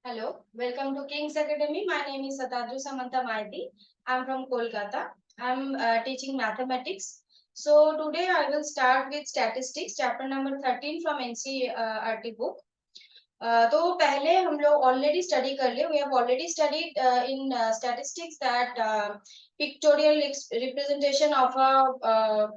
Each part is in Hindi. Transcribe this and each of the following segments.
Hello, welcome to King's Academy. My name is Satadru Samantha Maiti. I'm from Kolkata. I'm teaching mathematics. So today I will start with statistics, chapter number 13 from NCERT book. तो पहले हम लोग ऑलरेडी स्टडी कर लिए. We have already studied in statistics that pictorial representation of a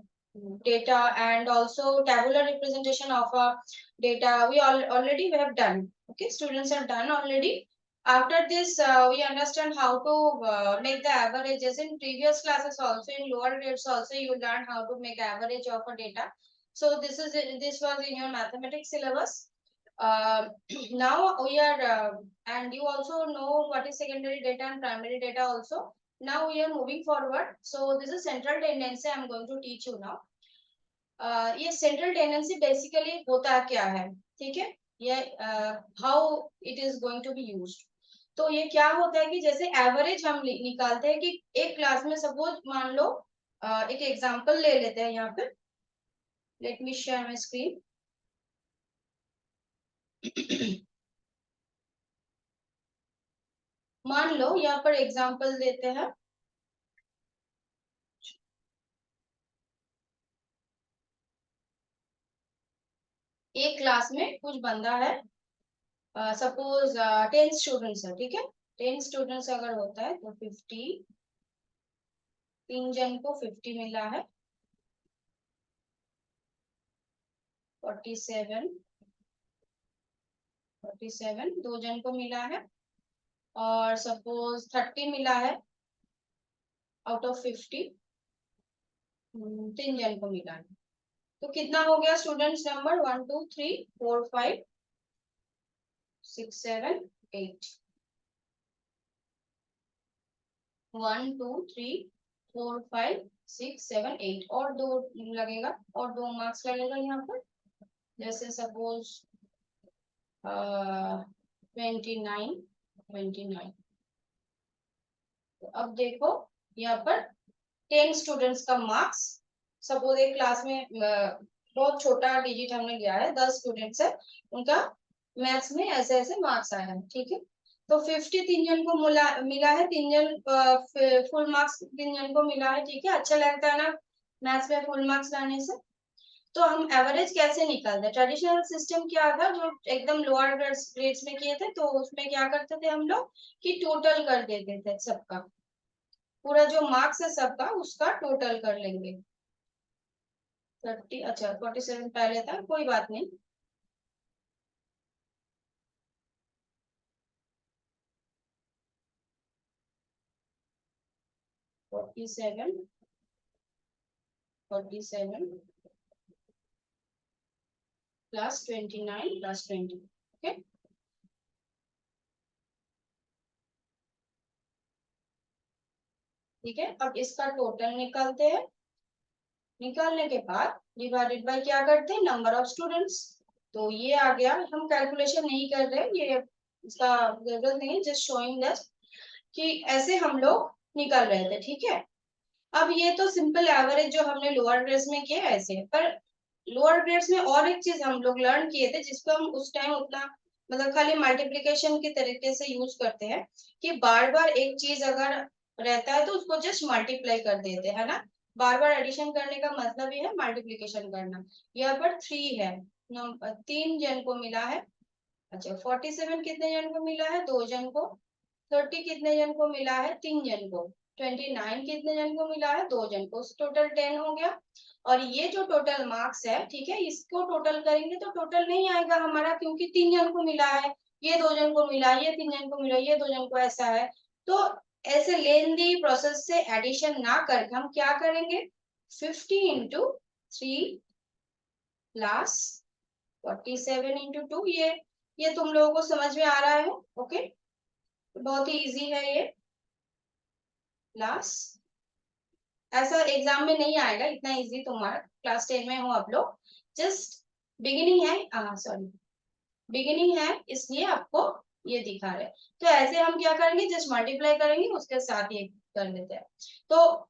data and also tabular representation of a data. We already we have done. Okay, students have done already. After this, we understand how to make the averages in previous classes. Also in lower grades, also you learn how to make average of a data. So this was in your mathematics syllabus. Now we are and you also know what is secondary data and primary data also. Now we are moving forward. So this is central tendency. I am going to teach you now. ये सेंट्रल टेंडेंसी बेसिकली होता क्या है, ठीक है, ये how it is going to be used. तो ये क्या होता है कि जैसे एवरेज हम निकालते हैं कि एक क्लास में सपोज मान लो एक एग्जांपल ले लेते हैं यहाँ पे. Let me share my screen. मान लो यहाँ पर एग्जांपल देते हैं. एक क्लास में कुछ बंदा है, सपोज 10 स्टूडेंट्स है, ठीक है. 10 स्टूडेंट्स अगर होता है तो 50, 3 जन को 50 मिला है. 47 2 जन को मिला है. और सपोज 30 मिला है आउट ऑफ 50, 3 जन को मिला है. तो कितना हो गया स्टूडेंट्स नंबर? 1 2 3 4 5 6 7 8. 1 2 3 4 5 6 7 8 और 2 लगेगा और 2 मार्क्स लगेगा यहाँ पर. जैसे सपोज 29. तो अब देखो यहाँ पर 10 स्टूडेंट्स का मार्क्स. सपोज एक क्लास में बहुत छोटा डिजिट हमने लिया है, 10 स्टूडेंट्स है, उनका मैथ्स में ऐसे ऐसे मार्क्स आया है, ठीक है. तो 50 3 जन को मिला है, 3 जन फुल मार्क्स 3 जन को मिला है, ठीक है. अच्छा लगता है ना मैथ्स में फुल मार्क्स लाने से. तो हम एवरेज कैसे निकालते हैं? ट्रेडिशनल सिस्टम क्या था जो एकदम लोअर ग्रेड्स में किए थे, तो उसमें क्या करते थे हम लोग कि टोटल कर देते थे सबका, पूरा जो मार्क्स है सबका उसका टोटल कर लेंगे. 30, अच्छा 47 पहले था, कोई बात नहीं. Forty seven plus 29 plus 20. Okay, ठीक है. अब इसका टोटल निकालते हैं. निकालने के बाद डिवाइडेड बाय क्या करते हैं? Number of students. तो ये आ गया. हम कैलकुलेशन नहीं कर रहे, ये इसका जरूरत नहीं है, जस्ट शोइंग दैट कि ऐसे हम लोग निकाल रहे थे, ठीक है. अब ये तो सिंपल एवरेज जो हमने लोअर ग्रेड्स में किया ऐसे, पर लोअर ग्रेड्स में और एक चीज हम लोग लर्न किए थे जिसको हम उस टाइम उतना मतलब खाली मल्टीप्लिकेशन के तरीके से यूज करते हैं कि बार बार एक चीज अगर रहता है तो उसको जस्ट मल्टीप्लाई कर देते हैं ना. बार बार एडिशन करने का मतलब ये है मल्टीप्लिकेशन करना. यहाँ पर 3 है, 3 जन को मिला है. अच्छा 47 कितने जन को मिला है? 2 जन को. 30 कितने जन को मिला है? 3 जन को. 29 कितने जन को मिला है? 2 जन को. टोटल 10 हो गया. और ये जो टोटल मार्क्स है, ठीक है, इसको टोटल करेंगे तो टोटल नहीं आएगा हमारा, क्योंकि 3 जन को मिला है, ये 2 जन को मिला, ये 3 जन को मिला, ये 2 जन को, ऐसा है. तो ऐसे लेंदी प्रोसेस से एडिशन ना करके हम क्या करेंगे? 50 इंटू 3 प्लस 47 इंटू 2. ये तुम लोगों को समझ में आ रहा है? ओके, बहुत ही इजी है ये. प्लस ऐसा एग्जाम में नहीं आएगा इतना इजी, तुम्हारा क्लास 10 में हो आप लोग, जस्ट बिगिनिंग है, सॉरी बिगिनिंग है, इसलिए आपको ये दिखा रहे. तो ऐसे हम क्या करेंगे? जस्ट मल्टीप्लाई करेंगे, उसके साथ ये कर लेते हैं. तो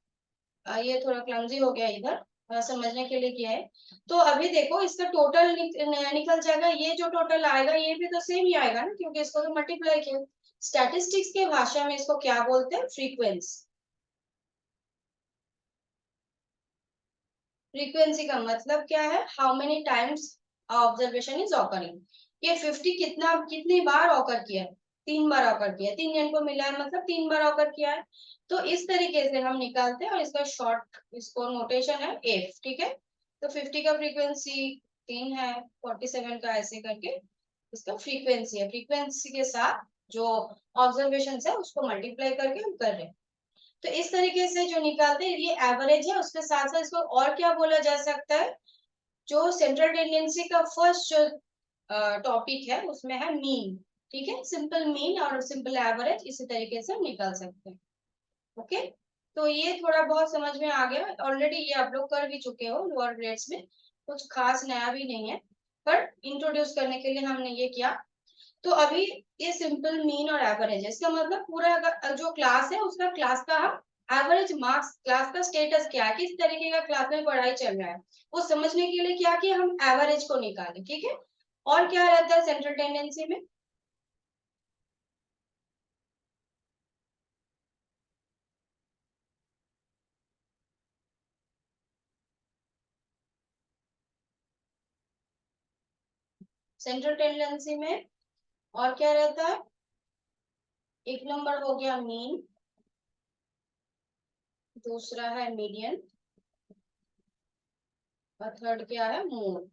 ये थोड़ा क्लमजी हो गया इधर. समझने के लिए किया है। तो अभी देखो इसका टोटल निकल जाएगा, ये जो टोटल आएगा ये भी तो सेम ही आएगा ना, क्योंकि इसको तो मल्टीप्लाई किया। स्टैटिस्टिक्स के भाषा में इसको क्या बोलते हैं? फ्रीक्वेंसी। फ्रीक्वेंसी का मतलब क्या है? How many times observation is occurring. ये 50 कितनी बार ऑकर किया है? 3 बार ऑकर किया है। 3 जन को मिला है मतलब 3 बार ऑकर किया है। तो इस तरीके से हम निकालते हैं, और इसका शॉर्ट इसको नोटेशन है एफ, ठीक है। तो 50 का फ्रीक्वेंसी 3 है, 47 का ऐसे करके इसका फ्रीक्वेंसी है। फ्रीक्वेंसी के साथ जो ऑब्जर्वेशन है उसको मल्टीप्लाई करके हम कर रहे हैं। तो इस तरीके से जो निकालते हैं ये एवरेज है। उसके साथ साथ इसको और क्या बोला जा सकता है? जो सेंट्रल टेंडेंसी का फर्स्ट जो टॉपिक है उसमें है मीन, ठीक है। सिंपल मीन और सिंपल एवरेज इसी तरीके से हम निकाल सकते हैं। ओके, तो ये थोड़ा बहुत समझ में आ गया। ऑलरेडी ये आप लोग कर भी चुके हो लोअर ग्रेड्स में, कुछ खास नया भी नहीं है, पर इंट्रोड्यूस करने के लिए हमने ये किया। तो अभी ये सिंपल मीन और एवरेज है, इसका मतलब पूरा जो क्लास है उसका क्लास का हम एवरेज मार्क्स, क्लास का स्टेटस क्या है, किस तरीके का क्लास में पढ़ाई चल रहा है, वो समझने के लिए क्या किया, हम एवरेज को निकाले, ठीक है। और क्या रहता है सेंट्रल टेंडेंसी में? सेंट्रल टेंडेंसी में और क्या रहता है? एक नंबर हो गया मीन, दूसरा है मीडियन, और थर्ड क्या है? मोड।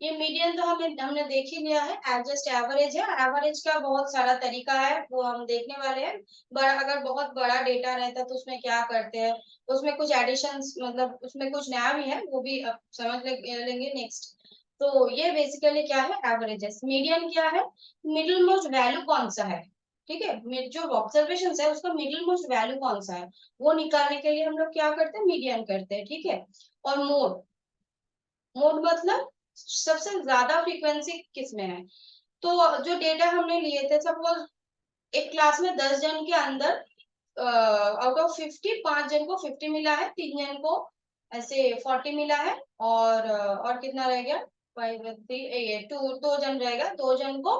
ये मीडियन तो हमने देख ही लिया है, जस्ट एवरेज है। एवरेज का बहुत सारा तरीका है, वो हम देखने वाले हैं। बड़ा अगर बहुत बड़ा डेटा रहता है तो उसमें क्या करते हैं, उसमें कुछ एडिशंस, मतलब उसमें कुछ नया भी है, वो भी अब लेंगे नेक्स्ट। तो ये बेसिकली क्या है? एवरेजेस। मीडियन क्या है? मिडिल मोस्ट वैल्यू कौन सा है, ठीक है। जो ऑब्जर्वेशन है उसका मिडिल मोस्ट वैल्यू कौन सा है, वो निकालने के लिए हम लोग क्या करते हैं? मीडियन करते हैं, ठीक है। और मोड, मोड मतलब सबसे ज्यादा फ्रीक्वेंसी किसमें है। तो जो डेटा हमने लिए थे, सपोज एक क्लास में 10 जन के अंदर आउट ऑफ 50 5 जन को 50 मिला है, 3 जन को ऐसे 40 मिला है, और कितना रह गया? 2 जन रहेगा, 2 जन को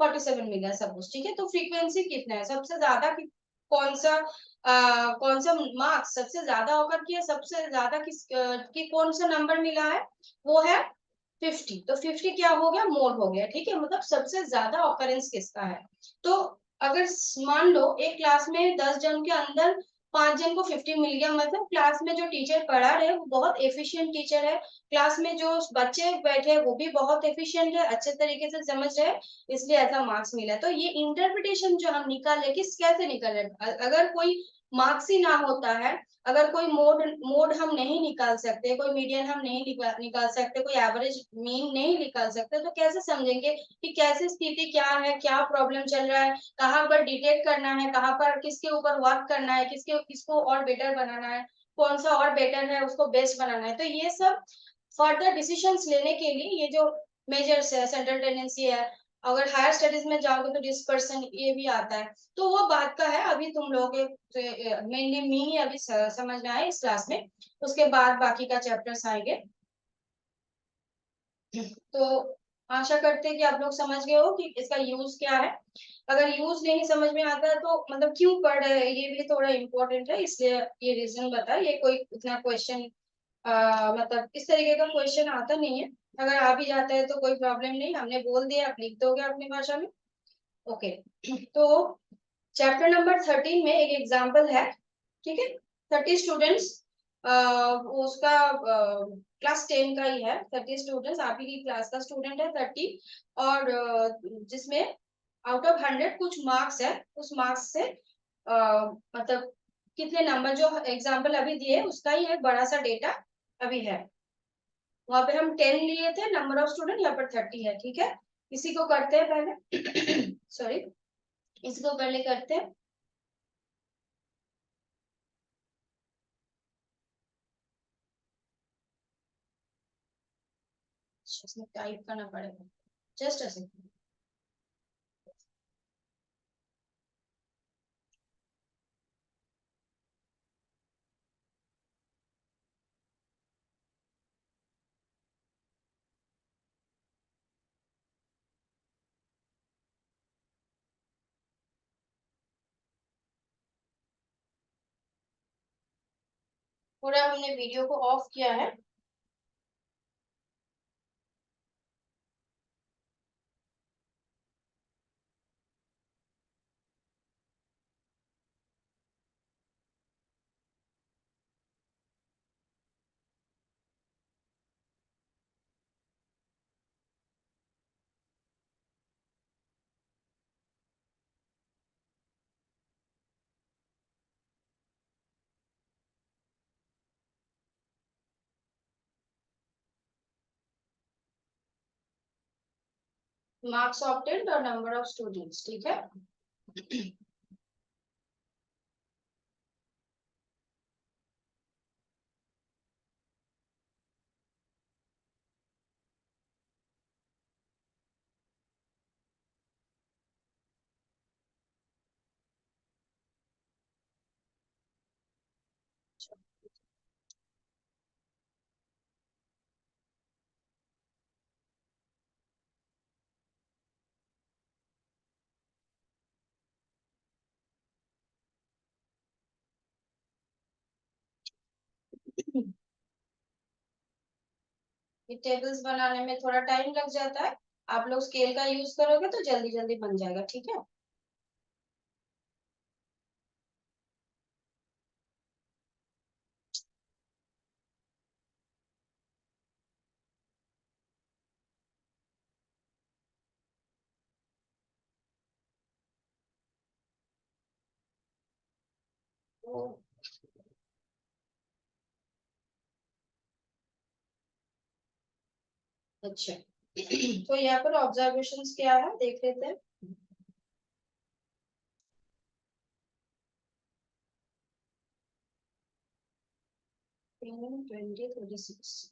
47 मिला सपोज, ठीक है। तो फ्रीक्वेंसी कितना है, सबसे ज्यादा कौन सा कौन सा मार्क्स सबसे ज्यादा होकर किया, सबसे ज्यादा की कौन सा नंबर मिला है, वो है 50। तो 50 क्या हो गया? मोड हो गया, ठीक है। मतलब सबसे ज्यादा ऑकरेंस किसका है। तो अगर मान लो एक क्लास में 10 जन के अंदर 5 जन को 50 मिल गया, मतलब क्लास में जो टीचर पढ़ा रहे वो बहुत एफिशिएंट टीचर है, क्लास में जो बच्चे बैठे वो भी बहुत एफिशिएंट है, अच्छे तरीके से समझ रहे हैं, इसलिए ऐसा मार्क्स मिला। तो ये इंटरप्रिटेशन जो हम निकाले, किस कैसे निकाले, अगर कोई मार्क्स ही ना होता है, अगर कोई मोड मोड हम नहीं निकाल सकते, कोई मीडियन हम नहीं निकाल सकते, कोई एवरेज मीन नहीं निकाल सकते, तो कैसे समझेंगे कि कैसे स्थिति क्या है, क्या प्रॉब्लम चल रहा है, कहाँ पर डिटेक्ट करना है, कहाँ पर किसके ऊपर वर्क करना है, किसको और बेटर बनाना है, कौन सा और बेटर है उसको बेस्ट बनाना है। तो ये सब फर्दर डिसीजंस लेने के लिए ये जो मेजर्स है, सेंट्रल टेंडेंसी है, अगर हायर स्टडीज में जाओगे तो डिस्पर्सन ये भी आता है। तो वो बात का है, अभी तुम लोग मेनली मीन ही अभी समझना है इस क्लास में, उसके बाद बाकी का चैप्टर्स आएंगे। तो आशा करते हैं कि आप लोग समझ गए हो कि इसका यूज क्या है। अगर यूज नहीं समझ में आता है तो मतलब क्यों पढ़ रहे हैं, ये भी थोड़ा इम्पोर्टेंट है, इसलिए ये रीजन बता। ये कोई इतना क्वेश्चन मतलब इस तरीके का क्वेश्चन आता नहीं है, अगर आ भी जाता है तो कोई प्रॉब्लम नहीं, हमने बोल दिया, आप लिख दोगे अपनी भाषा में। ओके, तो चैप्टर नंबर 13 में एक एग्जाम्पल है, ठीक है। 30 स्टूडेंट्स, उसका क्लास 10 का ही है। 30 स्टूडेंट्स, आप ही की क्लास का स्टूडेंट है 30, और जिसमें आउट ऑफ 100 कुछ मार्क्स है, उस मार्क्स से मतलब कितने नंबर, जो एग्जाम्पल अभी दिए उसका ही एक बड़ा सा डेटा अभी है। वहां पे हम 10 लिए थे नंबर ऑफ स्टूडेंट, यहाँ पर 30 है, ठीक है। इसी को करते हैं पहले सॉरी, इसको पहले करते हैं। इसमें टाइप करना पड़ेगा, जस्ट अ सेकंड। पूरा हमने वीडियो को ऑफ किया है। मार्क्स ऑब्टेन्ड और नंबर ऑफ स्टूडेंट्स, ठीक है। ये टेबल्स बनाने में थोड़ा टाइम लग जाता है, आप लोग स्केल का यूज करोगे तो जल्दी जल्दी बन जाएगा, ठीक है। तो अच्छा, तो यहाँ पर ऑब्जर्वेशंस क्या है देख लेते हैं। 20, 36।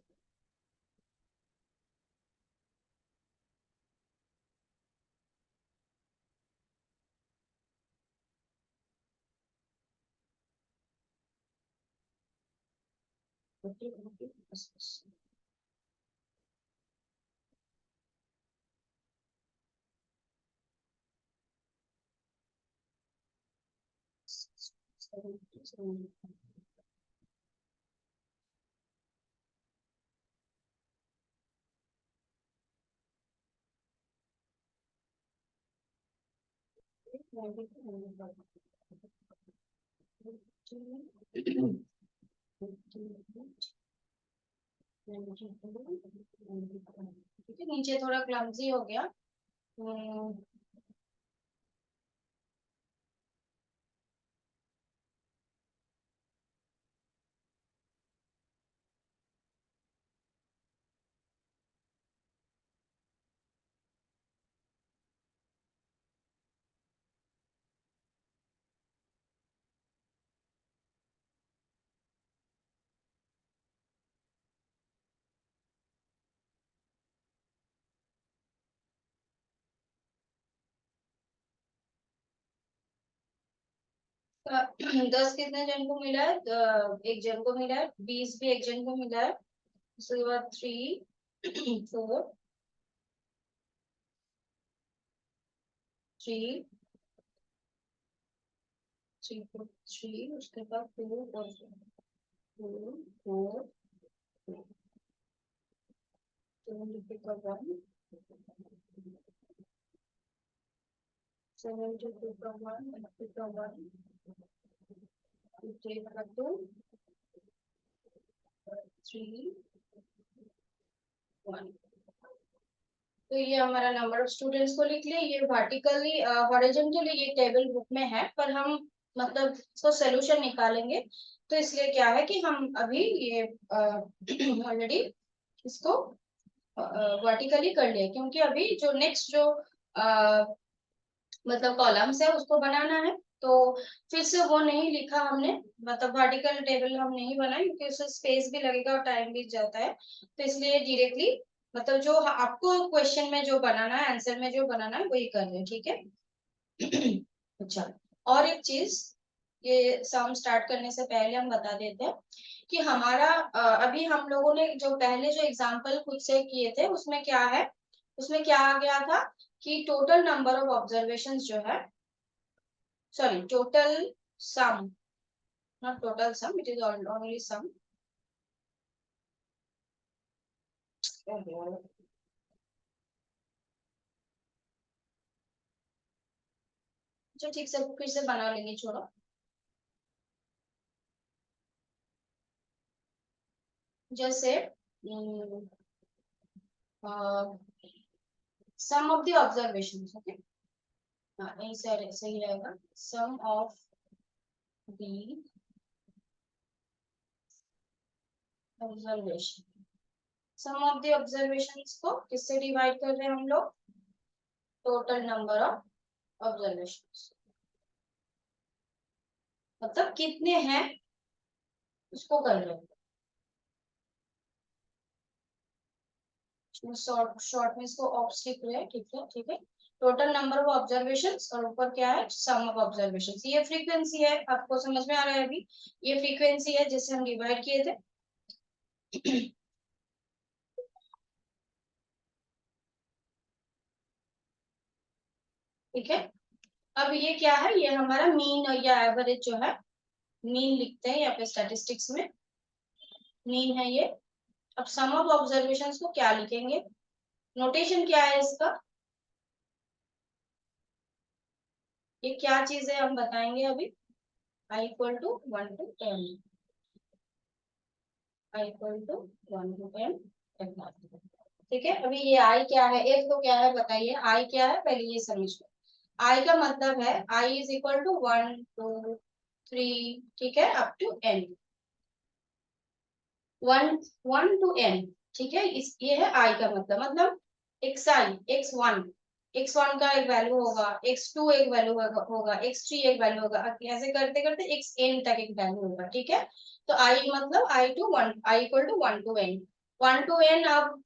ठीक है, नीचे थोड़ा क्लमजी हो गया। 10 कितने जन को मिला है? एक जन को मिला है। 20 भी एक जन को मिला है। उसके बाद 3, 4, 3, 3, 4, 3, उसके बाद 2 और 2, 4, 1, 72 का 1, 80 का 1, 58 का 2, 3, 1। तो ये हमारा नंबर ऑफ स्टूडेंट्स को लिख लिया। ये वर्टिकली हॉरिजॉन्टली ये टेबल बुक में है, पर हम मतलब इसको सोल्यूशन निकालेंगे, तो इसलिए क्या है कि हम अभी ये ऑलरेडी इसको वर्टिकली कर लिए, क्योंकि अभी जो नेक्स्ट जो मतलब कॉलम्स है उसको बनाना है, तो फिर से वो नहीं लिखा हमने, मतलब वर्टिकल टेबल हम नहीं बनाए, क्योंकि उससे स्पेस भी लगेगा और टाइम भी जाता है, तो इसलिए डायरेक्टली मतलब जो आपको क्वेश्चन में जो बनाना है, आंसर में जो बनाना है वही कर रहे हैं, ठीक है। अच्छा, और एक चीज, ये सम स्टार्ट करने से पहले हम बता देते हैं कि हमारा अभी हम लोगों ने जो पहले जो एग्जाम्पल खुद से किए थे उसमें क्या है, उसमें क्या आ गया था कि टोटल नंबर ऑफ ऑब्जर्वेशंस जो है, sorry total sum, not total sum, it is only sum. जो ठीक से फिर से बना लेंगे, छोड़ो। जैसे sum of the observation, okay, हाँ यही सही रहेगा। Sum of the observation, sum of the observations को किससे डिवाइड कर रहे हैं हम लोग? टोटल नंबर ऑफ ऑब्जर्वेशंस, मतलब कितने हैं उसको कर रहे हैं। शॉर्ट में इसको ऑप्स लिख रहे हैं, ठीक है ठीक है। टोटल नंबर ऑफ ऑब्जर्वेशंस और ऊपर क्या है? सम ऑफ ऑब्जर्वेशंस। ये फ्रीक्वेंसी है, आपको समझ में आ रहा है अभी? ये फ्रीक्वेंसी है जिसे हम डिवाइड किए थे। ठीक है, अब ये क्या है? ये हमारा मीन या एवरेज जो है, मीन लिखते हैं यहाँ पे स्टैटिस्टिक्स में, मीन है ये। अब सम ऑफ ऑब्जर्वेशंस को क्या लिखेंगे? नोटेशन क्या है इसका? ये क्या चीज है हम बताएंगे अभी। i equal to 1 to m, i equal to 1 to m। ठीक है, अभी ये i क्या है? f तो क्या है बताइए? i क्या है पहले ये समझ लो। i का मतलब है i इज इक्वल टू 1 2 3, ठीक है, up to n, 1 to n। ठीक है, इस ये है i का मतलब xi, x1 का एक वैल्यू होगा, x2 एक वैल्यू होगा, x3 एक वैल्यू होगा, ऐसे करते करते xn तक एक वैल्यू होगा। ठीक है, तो i मतलब i to 1, i equal to 1 to n, 1 to n। अब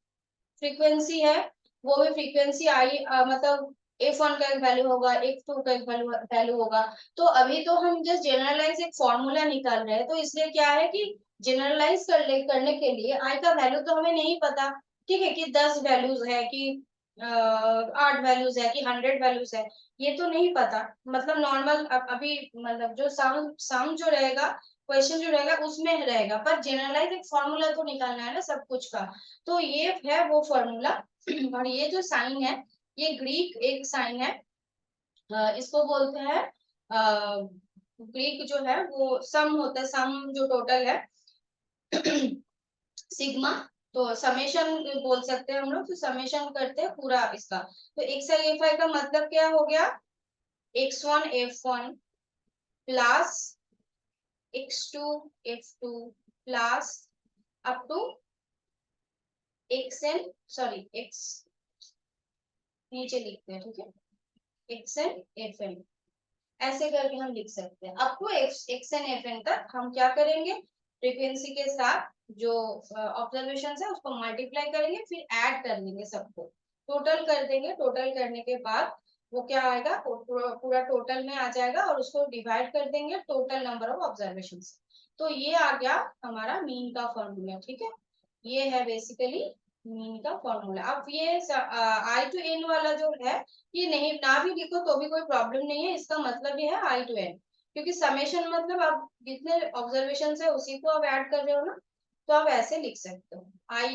फ्रीक्वेंसी है, वो भी फ्रीक्वेंसी आई मतलब f1 का एक वैल्यू होगा, f2 का एक वैल्यू होगा। तो अभी तो हम जस्ट जनरलाइज एक फॉर्मूला निकाल रहे हैं, तो इसलिए क्या है कि जनरलाइज करने के लिए आई का वैल्यू तो हमें नहीं पता। ठीक है, कि 10 वैल्यूज है कि 8 वैल्यूज है कि 100 वैल्यूज है, ये तो नहीं पता। मतलब नॉर्मल अभी मतलब जो सम सम जो रहेगा, क्वेश्चन जो रहेगा उसमें रहेगा, पर जनरलाइज एक फॉर्मूला तो निकालना है ना सब कुछ का। तो ये है वो फॉर्मूला। और ये जो साइन है, ये ग्रीक एक साइन है, इसको बोलते हैं ग्रीक जो है वो सम होता है, सम जो टोटल है सिग्मा। तो समेशन बोल सकते हैं हम लोग, तो समेशन करते हैं पूरा इसका। तो xi का मतलब क्या हो गया? x1 f1 plus x2 f2 plus up to xn, sorry x नीचे लिखते हैं, ठीक है, xn fn, ऐसे करके हम लिख सकते हैं। अप टू xn fn तक हम क्या करेंगे? फ्रीक्वेंसी के साथ जो ऑब्जर्वेशन है उसको मल्टीप्लाई करेंगे, फिर ऐड कर देंगे सबको, टोटल कर देंगे। टोटल करने के बाद वो क्या आएगा? पूरा टोटल में आ जाएगा, और उसको डिवाइड कर देंगे टोटल नंबर ऑफ ऑब्जर्वेशन से। तो ये आ गया हमारा मीन का फॉर्मूला। ठीक है, ये है बेसिकली मीन का फॉर्मूला। अब ये आई टू एन वाला जो है, ये नहीं ना भी लिखो तो भी कोई प्रॉब्लम नहीं है, इसका मतलब ये है आई टू एन, क्योंकि समेशन मतलब आप जितने ऑब्जर्वेशन है उसी को आप ऐड कर रहे हो ना, तो आप ऐसे लिख सकते हो। I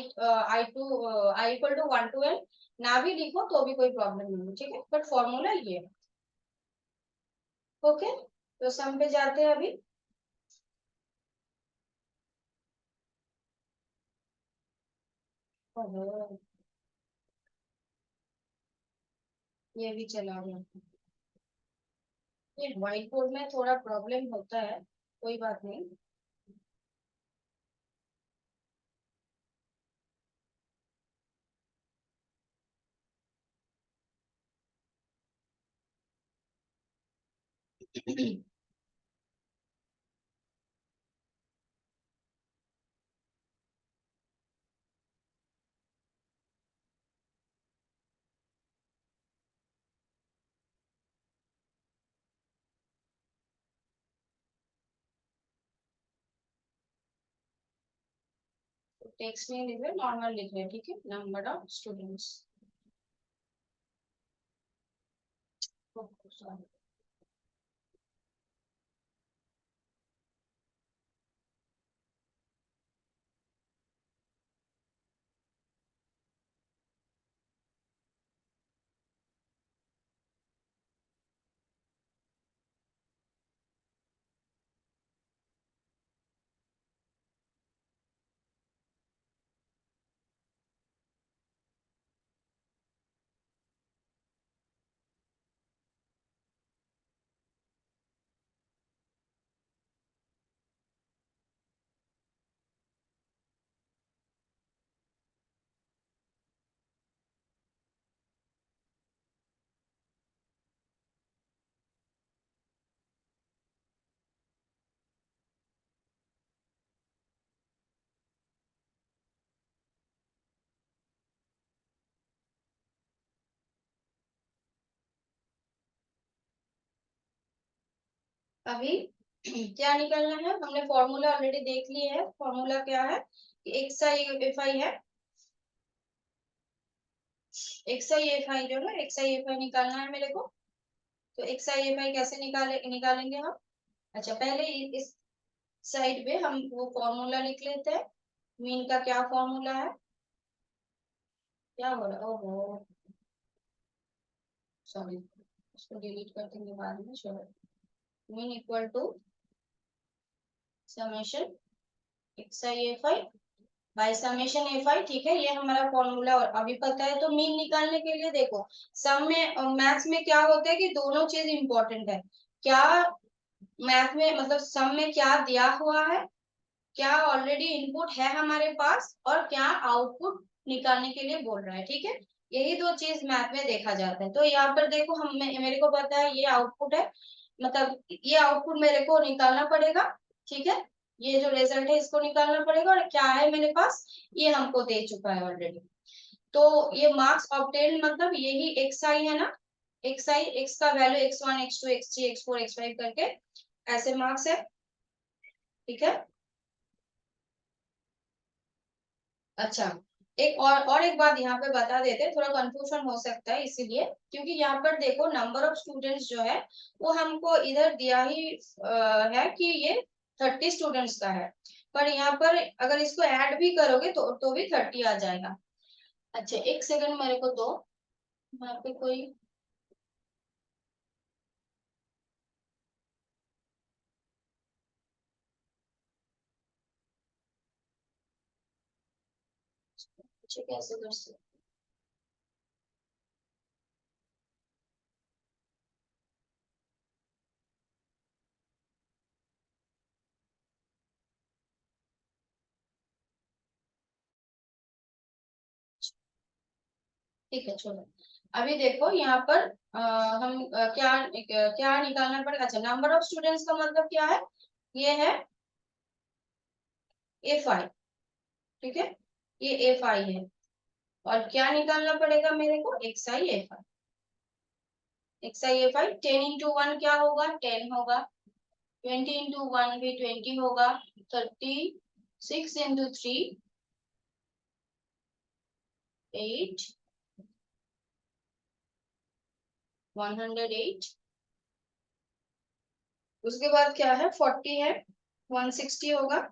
equal to 1 to n, ना भी लिखो तो भी कोई प्रॉब्लम नहीं है, ठीक है, बट फॉर्मूला ये है। ओके, तो सम पे जाते हैं अभी। ओहो, ये भी चला गया। ये व्हाइट बोर्ड में थोड़ा प्रॉब्लम होता है, कोई बात नहीं। टेक्स्ट नहीं लिख रहे, नॉर्मल लिख रहे, ठीक है, नंबर ऑफ स्टूडेंट्स। अभी क्या निकालना है, हमने फॉर्मूला ऑलरेडी देख लिया है। फॉर्मूला क्या है कि एक्स आई एफ आई है, एक्स आई एफ आई जो है, एक्स आई एफ आई निकालना है मेरे को। तो एक्स आई एफ आई कैसे निकालेंगे हम। अच्छा, पहले इस साइड पे हम वो फॉर्मूला लिख लेते हैं। मीन का क्या फॉर्मूला है, क्या हो रहा है, ओहो सॉरी, इसको डिलीट कर देंगे बाद में। चलो, mean equal to summation x i f i by summation f i. ठीक है, ये हमारा फॉर्मूला और अभी पता है। तो मीन निकालने के लिए देखो, सम में मैथ्स में क्या होता है कि दोनों चीज इंपॉर्टेंट है। क्या मैथ में मतलब सम में क्या दिया हुआ है, क्या ऑलरेडी इनपुट है हमारे पास, और क्या आउटपुट निकालने के लिए बोल रहा है। ठीक है, यही दो चीज मैथ में देखा जाता है। तो यहाँ पर देखो, हम मेरे को पता है ये आउटपुट है, मतलब ये आउटपुट मेरे को निकालना पड़ेगा। ठीक है, ये जो रिजल्ट है इसको निकालना पड़ेगा, और क्या है मेरे पास, ये हमको दे चुका है ऑलरेडी। तो ये मार्क्स ऑब्टेन मतलब यही एक्स आई है ना, एक्स आई, एक्स का value x one x two x three x four x five करके ऐसे मार्क्स है। ठीक है, अच्छा, एक और एक बात यहाँ पे बता देते हैं, थोड़ा कंफ्यूजन हो सकता है इसीलिए, क्योंकि यहाँ पर देखो नंबर ऑफ स्टूडेंट्स जो है वो हमको इधर दिया ही है कि ये 30 स्टूडेंट्स का है। पर यहाँ पर अगर इसको ऐड भी करोगे तो भी 30 आ जाएगा। अच्छा, एक सेकंड मेरे को दो, यहाँ पे कोई अच्छा कैसे कर सकते। ठीक है, छोड़ो। अभी देखो यहाँ पर हम क्या निकालना पड़ेगा। अच्छा, नंबर ऑफ स्टूडेंट्स का मतलब क्या है, ये है एफ आई। ठीक है, ये एफ आई है, और क्या निकालना पड़ेगा मेरे को, x i f I. X i f I 10 into one क्या होगा, 10 होगा। 20 इंटू वन भी 20 होगा। 36 इंटू थ्री 8, 108। उसके बाद क्या है, 40 है, 160 होगा।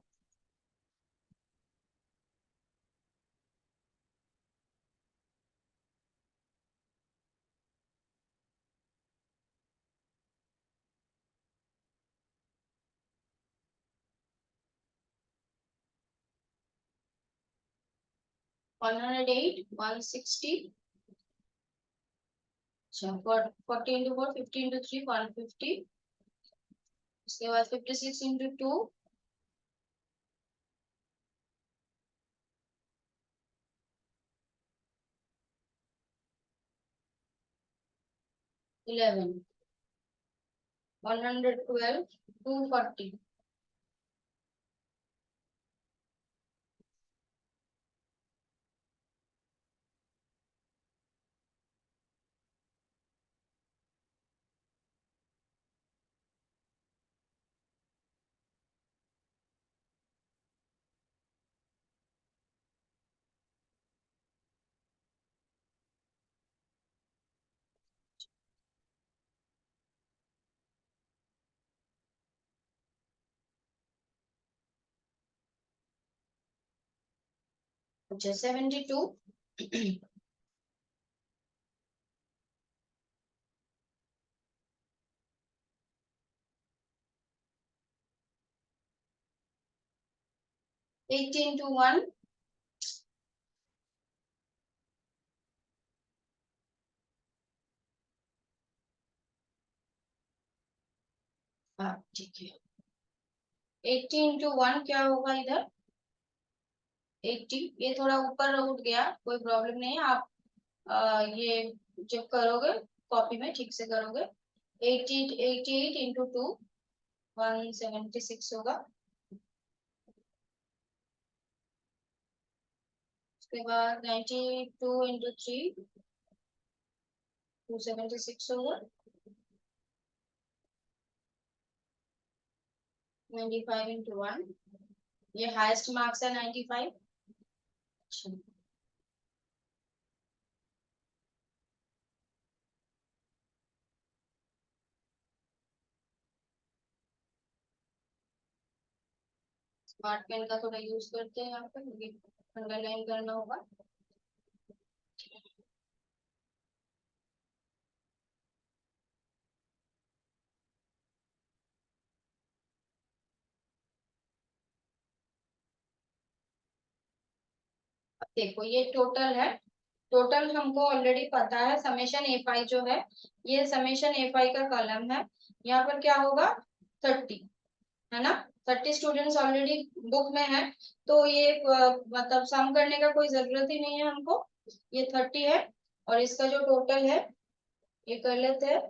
108, 160। अच्छा, 40 इंटू फोर 50 इंटू थ्री 150। उसके बाद 56 इंटू टू 11, 112, 240। 72। 18 टू 1। हाँ ठीक है, 18 टू 1 क्या होगा इधर, 80। ये थोड़ा ऊपर उठ गया, कोई प्रॉब्लम नहीं है। आप ये जब करोगे कॉपी में ठीक से करोगे। 88 इंटू टू 176 होगा। उसके बाद 92 इंटू थ्री 276 होगा। 95 into 1, ये हाईएस्ट मार्क्स है 95। स्मार्ट पेन का थोड़ा यूज करते हैं यहाँ पर, अंडरलाइन करना होगा। अब देखो ये टोटल है, टोटल हमको ऑलरेडी पता है, समेशन एफ आई जो है, ये समेशन एफ आई का कॉलम है। यहाँ पर क्या होगा, 30, है ना। 30 स्टूडेंट्स ऑलरेडी बुक में है, तो ये मतलब सम करने का कोई जरूरत ही नहीं है हमको, ये 30 है। और इसका जो टोटल है ये कर लेते हैं।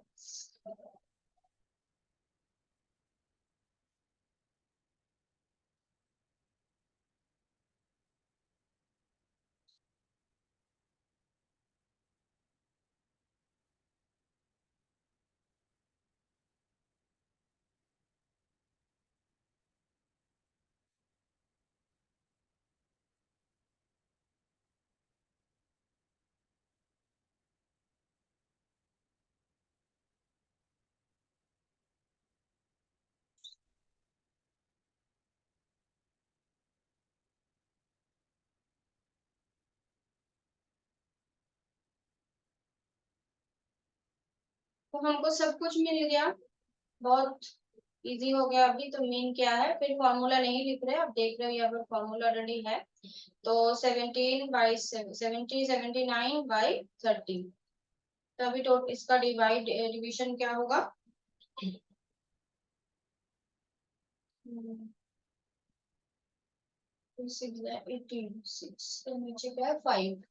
तो हमको सब कुछ मिल गया, बहुत इजी हो गया। अभी तो मीन क्या है, फिर फॉर्मूला नहीं लिख रहे, आप देख रहे हो यहाँ पर फॉर्मूला रेडी है। तो 79/30, तो अभी तो इसका डिवीजन क्या होगा, 6 तो नीचे क्या है 5,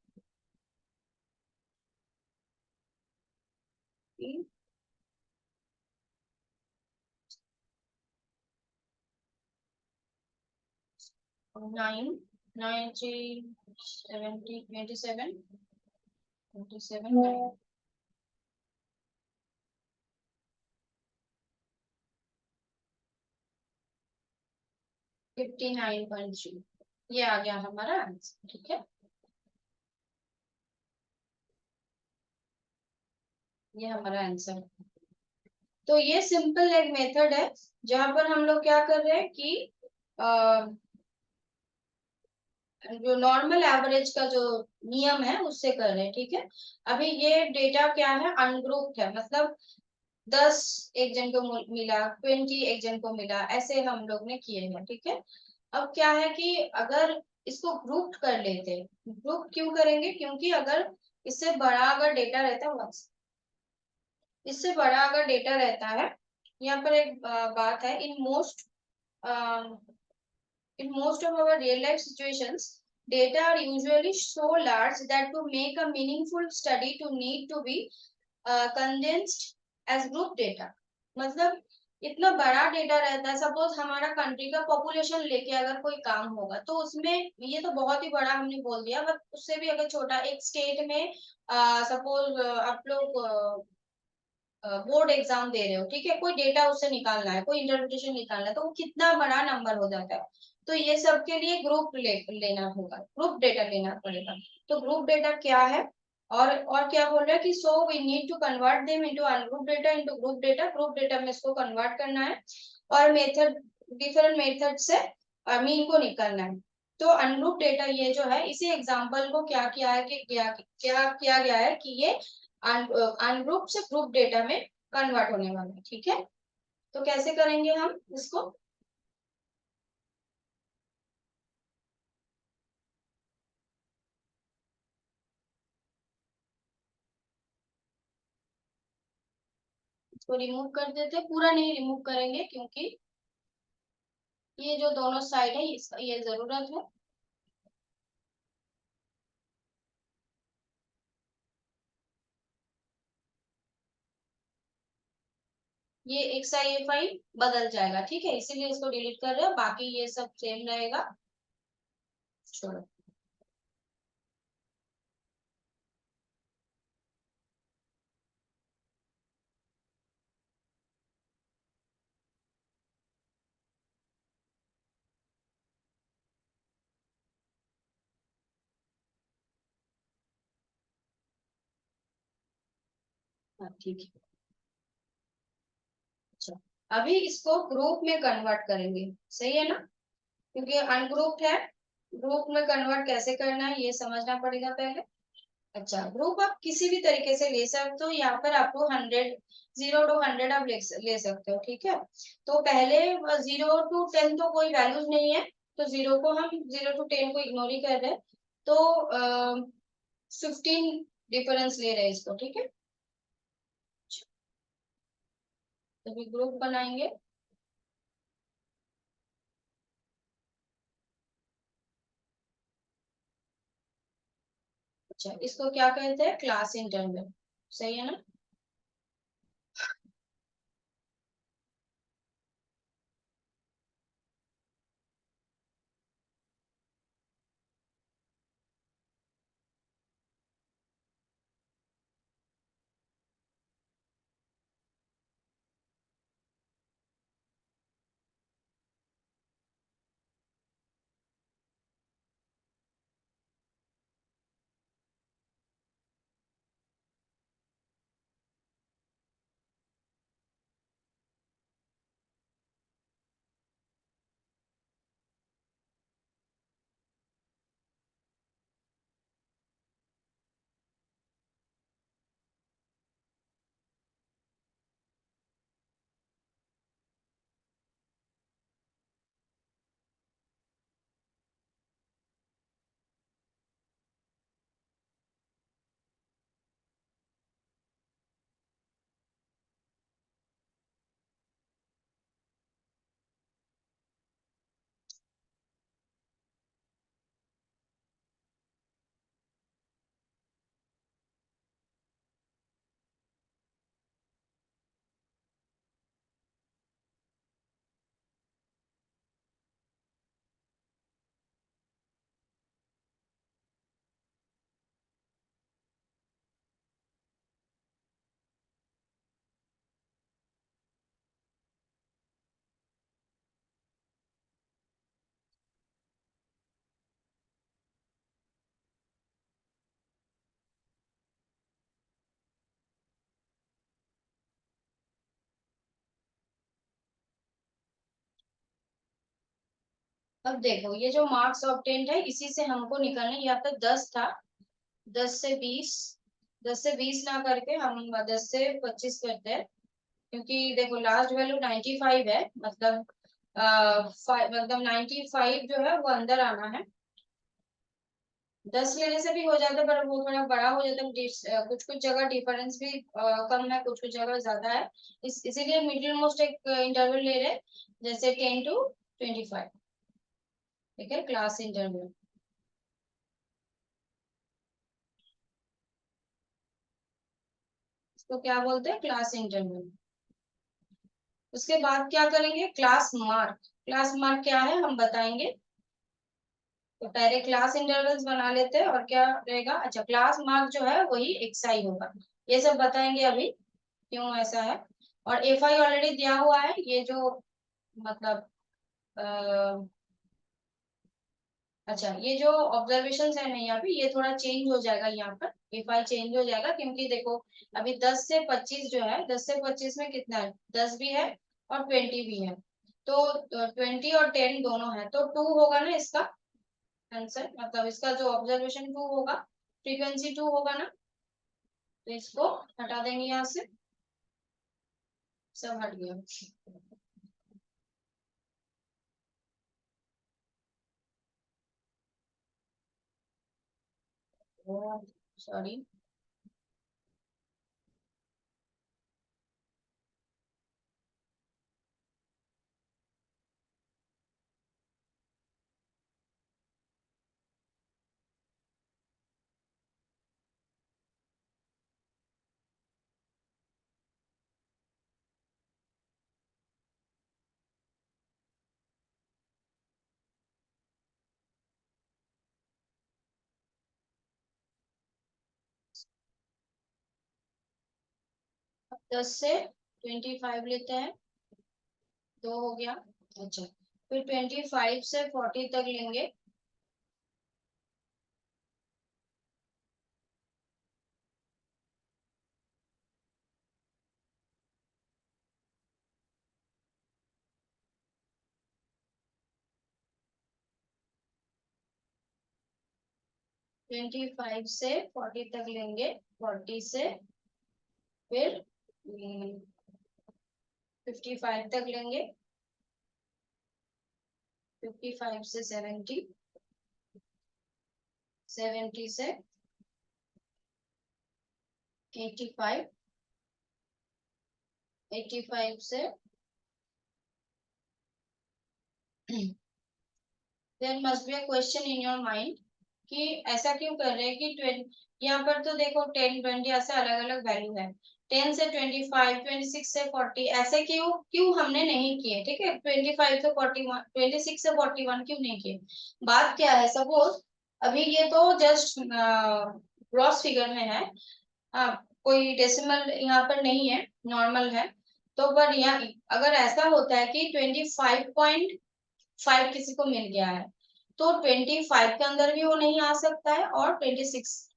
9, 9×3 70, 27, 27 59.3, ये आ गया हमारा आंसर, ठीक है। ये हमारा आंसर। तो ये सिंपल एक मेथड है जहां पर हम लोग क्या कर रहे हैं कि जो नॉर्मल एवरेज का जो नियम है उससे कर रहे हैं, ठीक है। अभी ये डेटा क्या है, अनग्रुप्ड है, मतलब 10 एक जन को मिला, 20 एक जन को मिला, ऐसे हम लोग ने किए हैं, ठीक है। अब क्या है कि अगर इसको ग्रुप कर लेते, ग्रुप क्यों करेंगे, क्योंकि अगर इससे बड़ा अगर डेटा रहता है, इससे बड़ा अगर डेटा रहता है, यहाँ पर एक बात है, in most of our real life situations, data are usually so large that to make a meaningful study to need to be condensed as group data। मतलब इतना बड़ा डेटा रहता है, सपोज हमारा कंट्री का पॉपुलेशन लेके अगर कोई काम होगा तो उसमें, ये तो बहुत ही बड़ा हमने बोल दिया, बट उससे भी अगर छोटा एक स्टेट में सपोज आप लोग बोर्ड एग्जाम दे रहे हो, ठीक है, कोई डेटा उससे निकालना है, कोई इंटरप्रिटेशन निकालना है, तो वो कितना बड़ा नंबर हो जाता है। तो ये सबके लिए लेना होगा, ग्रुप डेटा लेना पड़ेगा। तो ग्रुप डेटा क्या है, और क्या बोल रहा है कि so we need to convert them into ungroup data into group data, group data में इसको कन्वर्ट करना है, और मेथड, डिफरेंट मेथड से मीन को निकालना है। तो अनग्रुप डेटा ये जो है, इसी एग्जांपल को क्या किया है कि क्या किया गया है कि ये अनग्रुप से ग्रुप डेटा में कन्वर्ट होने वाला है, ठीक है। तो कैसे करेंगे हम इसको, इसको रिमूव कर देते, पूरा नहीं रिमूव करेंगे क्योंकि ये जो दोनों साइड है इसका ये जरूरत है। ये XIFI बदल जाएगा, ठीक है, इसीलिए इसको डिलीट कर रहे हैं, बाकी ये सब सेम रहेगा। छोड़ो। हाँ ठीक है। अच्छा, अभी इसको ग्रुप में कन्वर्ट करेंगे, सही है ना, क्योंकि अनग्रुप्ड है। ग्रुप में कन्वर्ट कैसे करना है ये समझना पड़ेगा पहले। अच्छा, ग्रुप आप किसी भी तरीके से ले सकते हो, यहाँ पर आपको 100, 0 to 100 आप ले सकते हो, ठीक है। तो पहले 0 to 10 तो कोई वैल्यूज नहीं है, तो 0 to 10 को इग्नोर ही कर रहे हैं। तो 15 डिफरेंस ले रहे हैं इसको, ठीक है। तो भी ग्रुप बनाएंगे। अच्छा, इसको क्या कहते हैं, क्लास इंटरवल, सही है ना। अब देखो, ये जो मार्क्स ऑब्टेन्ड है इसी से हमको निकालना है। यहाँ पे 10 था, 10 से 20, 10 से 20 ना करके हम 10 से 25 करते हैं, क्योंकि देखो लास्ट वैल्यू 95 है, मतलब मतलब 95 जो है वो अंदर आना है। 10 लेने से भी हो जाता है, पर वो थोड़ा बड़ा हो जाता है, कुछ कुछ जगह डिफरेंस भी कम है, कुछ कुछ जगह ज्यादा है। इसीलिए मिडिल मोस्ट एक इंटरवल ले रहे हैं, जैसे 10 to 25, ठीक है, क्लास इंटरवल। इसको क्या बोलते हैं, क्लास इंटरवल। उसके बाद क्या करेंगे, क्लास मार्क। क्लास मार्क क्या है हम बताएंगे। तो पहले क्लास इंटरवल्स बना लेते हैं, और क्या रहेगा, अच्छा क्लास मार्क जो है वही एक्सआई होगा। ये सब बताएंगे अभी क्यों ऐसा है। और एफ आई ऑलरेडी दिया हुआ है, ये जो मतलब अच्छा, ये जो ऑब्जर्वेशन है ना यहाँ पे, ये थोड़ा चेंज हो जाएगा यहाँ पर, एफ आई चेंज हो जाएगा, क्योंकि देखो अभी 10 से 25 जो है, 10 से 25 में कितना है, 10 भी है और 20 भी है। तो 20 और 10 दोनों है, तो 2 होगा ना इसका आंसर, मतलब इसका जो ऑब्जर्वेशन 2 होगा, फ्रीक्वेंसी 2 होगा ना। तो इसको हटा देंगे यहाँ से, सब हट गया। सॉरी। 10 से 25 लेते हैं, 2 हो गया। अच्छा, फिर 25 से 40 तक लेंगे। 25 से 40 तक लेंगे, 40 से फिर 55 तक लेंगे, 55 से 70, 70 से 85, 85 से there must be a question in your mind कि ऐसा क्यों कर रहे हैं कि 20, यहाँ पर तो देखो 10 20 ऐसे अलग अलग वैल्यू है, 10 से 25, 26 से 40 ऐसे क्यों क्यों हमने नहीं किए, ठीक है, 25 से 41, 26 से 41 क्यों नहीं किए। बात क्या है, सपोज अभी ये तो जस्ट ग्रॉस फिगर में है, कोई डेसिमल यहाँ पर नहीं है, नॉर्मल है, तो पर यहाँ अगर ऐसा होता है कि 25.5 किसी को मिल गया है, तो 25 के अंदर भी वो नहीं आ सकता है, और 26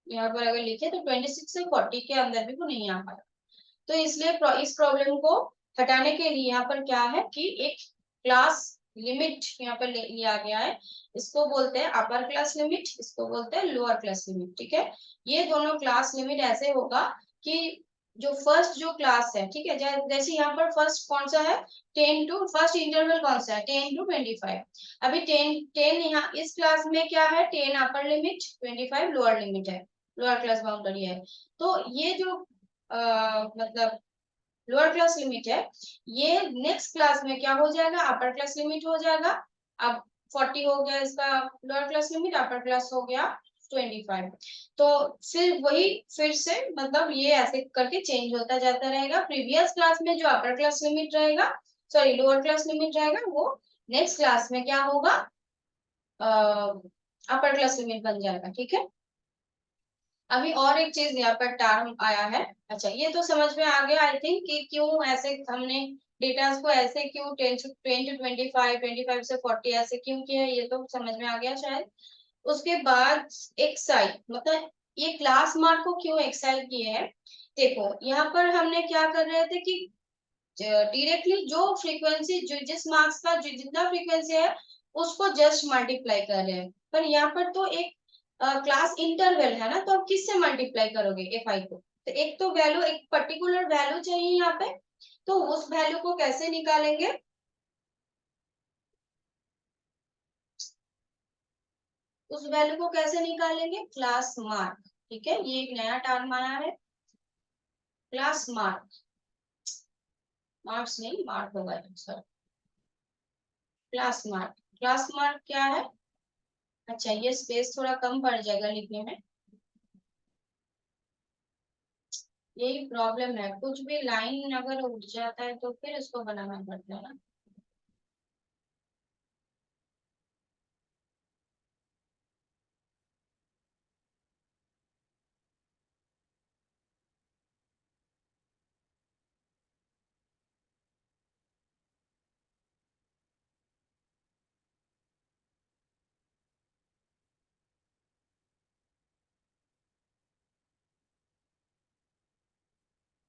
यहाँ पर अगर लिखे तो 26 से 40 के अंदर भी वो नहीं आ पाएगा। तो इसलिए इस प्रॉब्लम को हटाने के लिए यहाँ पर क्या है कि एक क्लास लिमिट यहाँ पर लिया गया है, इसको बोलते हैं अपर क्लास लिमिट, इसको बोलते हैं लोअर क्लास लिमिट, ठीक है। ये दोनों क्लास लिमिट ऐसे होगा कि जो फर्स्ट जो क्लास है, ठीक है, जैसे यहाँ पर फर्स्ट कौन सा है, 10 टू, फर्स्ट इंटरवल कौन सा है, 10 टू 25, अभी 10 यहाँ इस क्लास में क्या है, 10 अपर लिमिट, 25 लोअर लिमिट है, लोअर क्लास बाउंड्री है। तो ये जो मतलब लोअर क्लास लिमिट है, ये नेक्स्ट क्लास में क्या हो जाएगा, अपर क्लास लिमिट हो जाएगा। अब 40 हो गया इसका lower class limit, upper class हो गया 25, तो फिर वही फिर से मतलब ये ऐसे करके चेंज होता जाता रहेगा। प्रीवियस क्लास में जो अपर क्लास लिमिट रहेगा, सॉरी लोअर क्लास लिमिट रहेगा, वो नेक्स्ट क्लास में क्या होगा, अपर क्लास लिमिट बन जाएगा, ठीक है। अभी और एक चीज यहाँ पर टर्म आया है, अच्छा ये तो समझ में आ गया आई थिंक कि क्यों ऐसे हमने डेटा को ऐसे क्यों 10 to 25, 25 से 40 ऐसे क्यों किया, ये तो समझ में आ गया शायद। उसके बाद एक्साइड मतलब ये क्लास मार्क को क्यों एक्साइड किए हैं, देखो यहाँ पर हमने क्या कर रहे थे कि डायरेक्टली जो फ्रीक्वेंसी जो जिस मार्क्स का जितना फ्रीक्वेंसी है उसको जस्ट मल्टीप्लाई कर रहे हैं, पर यहाँ पर तो एक क्लास इंटरवल है ना, तो आप किससे मल्टीप्लाई करोगे एफ आई को, तो एक तो वैल्यू एक पर्टिकुलर वैल्यू चाहिए यहाँ पे, तो उस वैल्यू को कैसे निकालेंगे, उस वैल्यू को कैसे निकालेंगे, क्लास मार्क, ठीक है, ये एक नया टर्म आया है, क्लास मार्क, मार्क्स नहीं मार्क होगा sir, class mark, class mark क्या है, अच्छा ये स्पेस थोड़ा कम पड़ जाएगा लिखने में, यही प्रॉब्लम है, कुछ भी लाइन अगर उठ जाता है तो फिर इसको बनाना पड़ता है ना।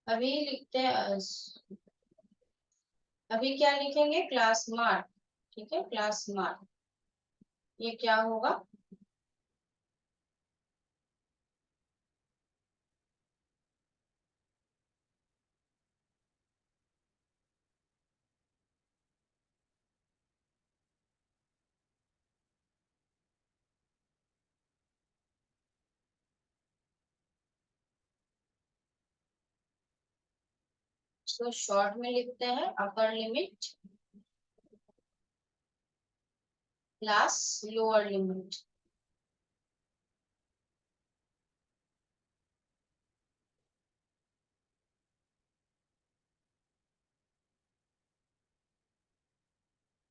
अभी लिखते हैं अभी क्या लिखेंगे, क्लास मार्क, ठीक है, क्लास मार्क, ये क्या होगा, इसको शॉर्ट में लिखते हैं upper limit plus lower limit,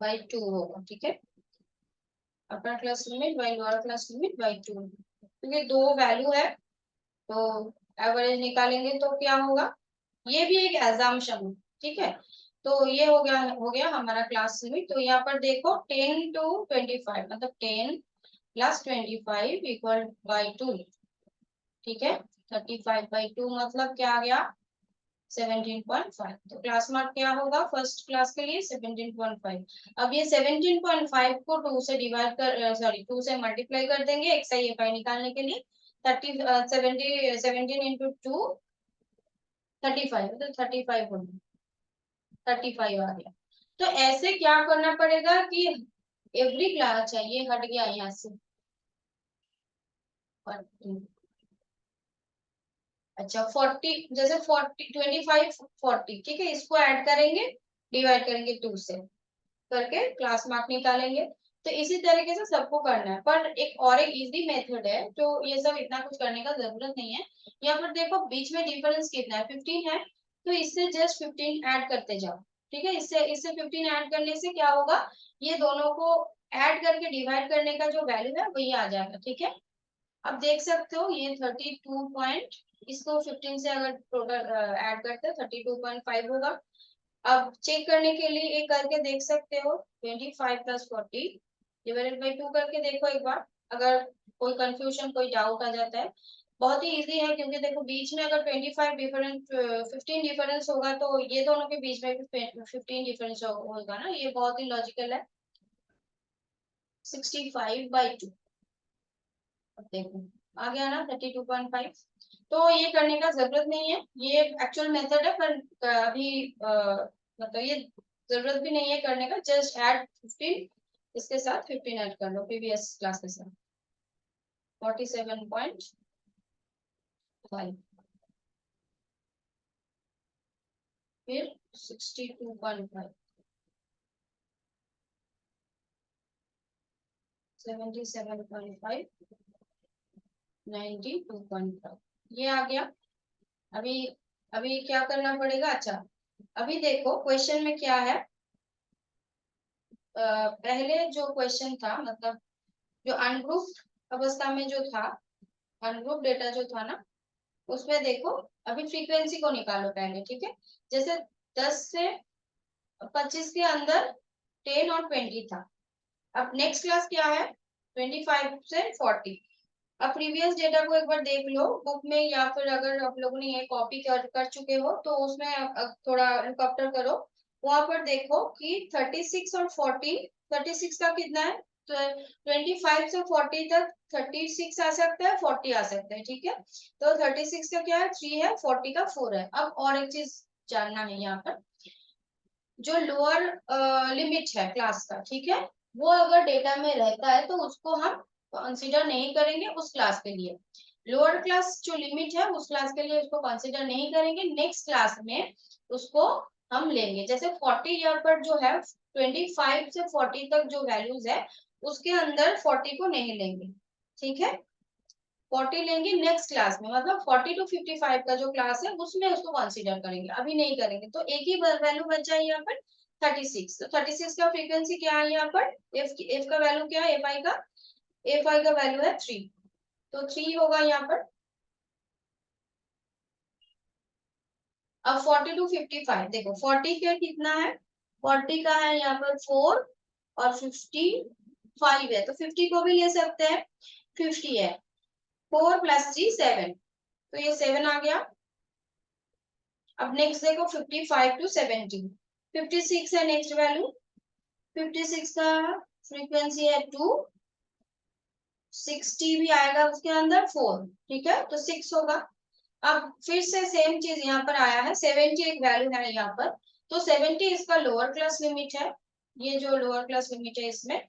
by 2 होगा, ठीक है, upper class limit by lower class limit by 2, क्योंकि दो वैल्यू है तो एवरेज निकालेंगे तो क्या होगा, ये भी एक एग्जाम्पशन है, ठीक है। तो ये हो गया हमारा क्लास लिमिट, तो यहाँ पर देखो 10 to 25 मतलब 10 प्लस 25 इक्वल बाई 2, ठीक है, 35/2 मतलब क्या आ गया 17.5। तो क्लास मार्क क्या होगा फर्स्ट क्लास के लिए 17.5। अब ये 17.5 को 2 से डिवाइड कर सॉरी 2 से मल्टीप्लाई कर देंगे एक्स आई एफ आई निकालने के लिए। 17 इंटू 2 35, तो 35 होगा, 35 आ गया। तो ऐसे क्या करना पड़ेगा कि एवरी क्लास चाहिए, हट गया यहाँ से। अच्छा 40, जैसे 40 25 40, ठीक है, इसको ऐड करेंगे, डिवाइड करेंगे 2 से करके क्लास मार्क निकालेंगे। तो इसी तरीके से सबको करना है, पर एक इजी मेथड है, तो ये सब इतना कुछ करने का जरूरत नहीं है। यहाँ पर देखो बीच में डिफरेंस कितना है, 15 है, तो इससे जस्ट 15 ऐड करते जाओ, ठीक है। इससे इससे 15 ऐड करने से क्या होगा, ये दोनों को ऐड करके डिवाइड करने का जो वैल्यू है वही आ जाएगा, ठीक है। अब देख सकते हो ये 32 पॉइंट, इसको 15 से अगर टोटल ऐड करते हैं 32.5 होगा। अब चेक करने के लिए एक करके देख सकते हो, 25 प्लस 40 डिवाइडेड बाई 2 करके देखो एक बार, अगर कोई कंफ्यूजन कोई डाउट आ जाता है। बहुत ही इजी है, क्योंकि देखो बीच में अगर 25 डिफरेंस 15 डिफरेंस होगा तो ये दोनों के बीच में भी 15 डिफरेंस होगा ना, ये बहुत ही लॉजिकल है। 65/2, अब देखो आ गया ना 32.5। तो ये करने का जरूरत नहीं है, ये एक्चुअल मेथड है, पर अभी मतलब ये जरूरत भी नहीं है करने का, जस्ट ऐड 15, इसके साथ 15 ऐड कर लो प्रीवियस क्लास के साथ। 47.5 फिर 62.5 77.5 92.5 ये आ गया। अभी अभी क्या करना पड़ेगा, अच्छा अभी देखो क्वेश्चन में क्या है। पहले जो क्वेश्चन था, मतलब जो अनग्रुप अवस्था में जो था, अनग्रुप डेटा जो था ना, उसमें देखो अभी फ्रीक्वेंसी को निकालो पहले, ठीक है। जैसे 10 से 25 के अंदर 10 और 20 था। अब नेक्स्ट क्लास क्या है, 25 से 40। अब प्रीवियस डेटा को एक बार देख लो बुक में, या फिर अगर आप लोगों ने ये कॉपी कर चुके हो तो उसमें थोड़ा लुकअप्टर करो, वहां पर देखो कि 36 और 40, 36 का कितना है, तो 25 से 40 तक 36 आ सकता है, 40 आ सकता है, ठीक है। तो 36 का क्या है, 3 है, 40 का 4 है। अब और एक चीज जानना है यहाँ पर, जो लोअर लिमिट है क्लास का, ठीक है, वो अगर डेटा में रहता है तो उसको हम कंसीडर नहीं करेंगे उस क्लास के लिए। लोअर क्लास जो लिमिट है उस क्लास के लिए उसको कंसीडर नहीं करेंगे, नेक्स्ट क्लास में उसको हम लेंगे। जैसे 40 यहाँ पर जो है, 25 से 40 तक जो वैल्यूज है उसके अंदर 40 को नहीं लेंगे, ठीक है। 40 लेंगे नेक्स्ट क्लास में, मतलब 40 टू 55 का जो क्लास है उसमें उसको कंसीडर करेंगे, अभी नहीं करेंगे। तो एक ही वैल्यू बच जाए यहाँ पर 36। तो 36 का फ्रीक्वेंसी क्या है यहाँ पर, एफ का वैल्यू क्या है, एफ आई का वैल्यू है 3, तो 3 होगा यहाँ पर। अब 40 टू 55 देखो, 40 का कितना है, 40 का है यहाँ पर 4 और 55 है, तो 50 को भी ले सकते हैं, 50 है, 4 प्लस 3 7, तो ये 7 आ गया। अब नेक्स्ट देखो 55 टू 70, 56 है नेक्स्ट वैल्यू, 56 का फ्रीक्वेंसी है 2, 60 भी आएगा उसके अंदर 4, ठीक है, तो 6 होगा। अब फिर से सेम चीज यहाँ पर आया है, 70 एक वैल्यू है यहाँ पर, तो 70 इसका लोअर क्लास लिमिट है, ये जो लोअर क्लास लिमिट है इसमें,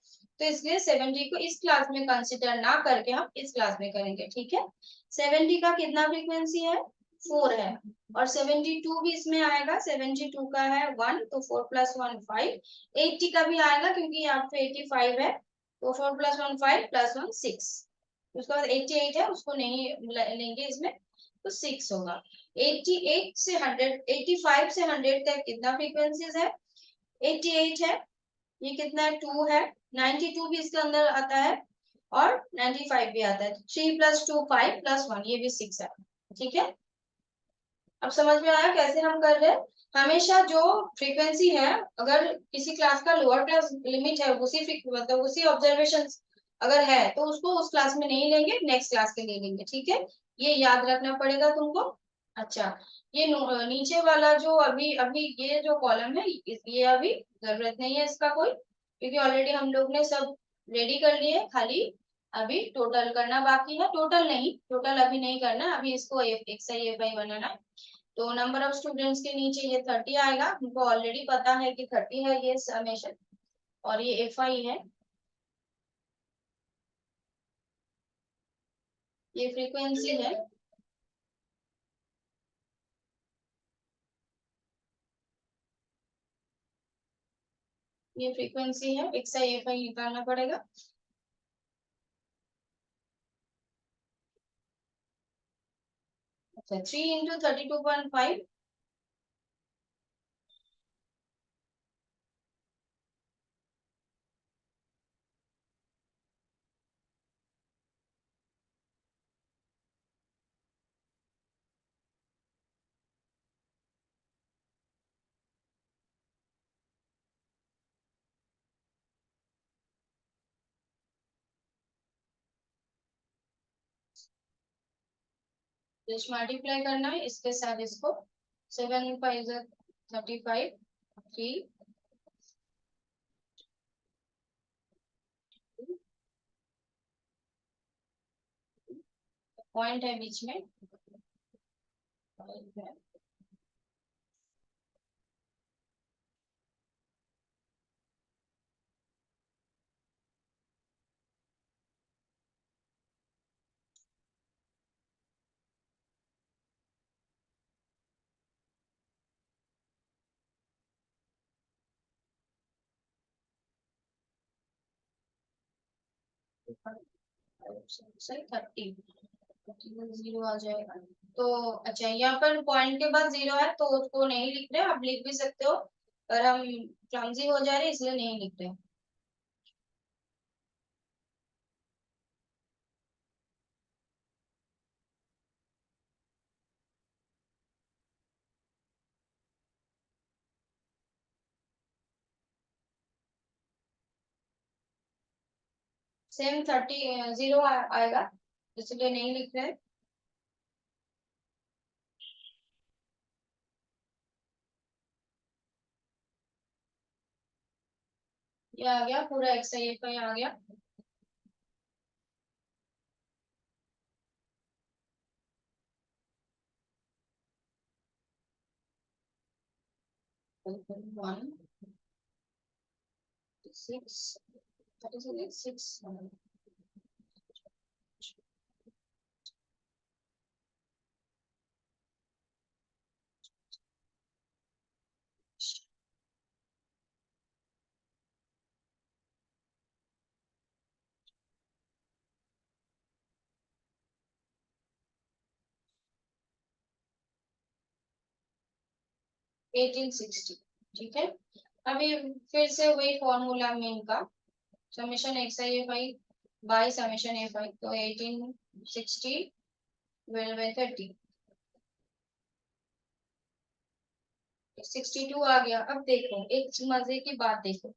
तो इसलिए 70 को इस क्लास में कंसिडर ना करके हम इस क्लास में करेंगे, ठीक है। 70 का कितना फ्रीक्वेंसी है, 4 है, और 72 भी इसमें आएगा, 72 का है 1, तो 4 प्लस 1 5, 80 का भी आएगा क्योंकि यहाँ पे 85 है, तो 4 प्लस 1 5 प्लस 1 6, उसके बाद 88 है उसको नहीं लेंगे इसमें, तो 6 होगा। 88 से 100, 85 से 100 तक कितना फ्रीक्वेंसीज है, 88 है, ये कितना है 2 है, 92 भी इसके अंदर आता है, और 95 भी आता है, 3 प्लस 2 5 प्लस 1 ये भी 6 है, ठीक है। अब समझ में आया कैसे हम कर रहे हैं। हमेशा जो फ्रीक्वेंसी है, अगर किसी क्लास का लोअर क्लास लिमिट है, उसी मतलब उसी ऑब्जर्वेशन अगर है तो उसको उस क्लास में नहीं लेंगे, नेक्स्ट क्लास के लिए लेंगे, ठीक है। ये याद रखना पड़ेगा तुमको। अच्छा, ये नीचे वाला जो अभी अभी ये जो कॉलम है ये अभी जरूरत नहीं है इसका कोई, क्योंकि ऑलरेडी हम लोग ने सब रेडी कर लिए, खाली अभी टोटल करना बाकी है। टोटल नहीं, टोटल अभी नहीं करना, अभी इसको एक्सआई एफआई बनाना है। तो नंबर ऑफ स्टूडेंट्स के नीचे ये 30 आएगा, हमको ऑलरेडी पता है कि 30 है ये समेशन, और ये एफआई है, ये फ्रीक्वेंसी है। ये फ्रीक्वेंसी है, एक्सआई एफआई निकालना पड़ेगा। अच्छा, 3 into 32.5, जस्ट मल्टीप्लाई करना है इसके साथ इसको। 7 5 35, 3 पॉइंट है बीच में, 30 जीरो आ जाएगा। तो अच्छा, यहाँ पर पॉइंट के बाद जीरो है तो उसको नहीं लिख रहे, आप लिख भी सकते हो, पर हम क्लमजी हो जा रहे इसलिए नहीं लिख रहे। सेम 30 जीरो आएगा, इसलिए नहीं लिख रहे। ये आ गया पूरा, एक्सआई एफआई आ गया। वन 6 6 1860। ठीक है, अभी फिर से वही फॉर्मूला में इनका summation x i f I by summation f आई, तो 1860 डिवाइडेड बाई 30, 62 आ गया। अब देखो एक मजे की बात देखो,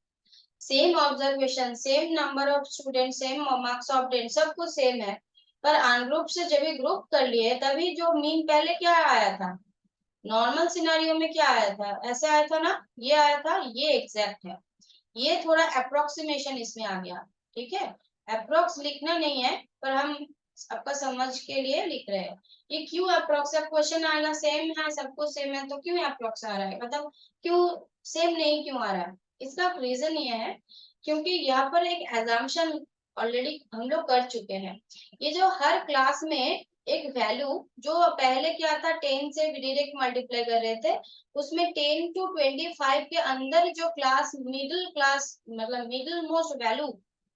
same observation, same number of student, same marks of ten, सब कुछ सेम है, पर अनग्रुप से जब भी ग्रुप कर लिए तभी जो मीन पहले क्या आया था, नॉर्मल सिनारियो में क्या आया था, ऐसे आया था ना, ये आया था, ये एग्जैक्ट है। ये थोड़ा अप्रोक्सीमेशन इसमें आ गया। ठीक है, अप्रोक्स लिखना नहीं है, पर हम आपका समझ के लिए लिख रहे हैं। ये क्यों अप्रोक्स, क्वेश्चन आएगा सेम है, सब कुछ सेम है, तो क्यों अप्रोक्स आ रहा है, मतलब क्यों सेम नहीं क्यों आ रहा है। इसका रीजन ये है क्योंकि यहाँ पर एक एजम्पशन ऑलरेडी हम लोग कर चुके हैं। ये जो हर क्लास में एक वैल्यू, जो पहले क्या था 10 से डायरेक्ट मल्टीप्लाई कर रहे थे, उसमें 10 to 25 के अंदर जो क्लास मिडिल क्लास, मतलब मिडिल मोस्ट वैल्यू,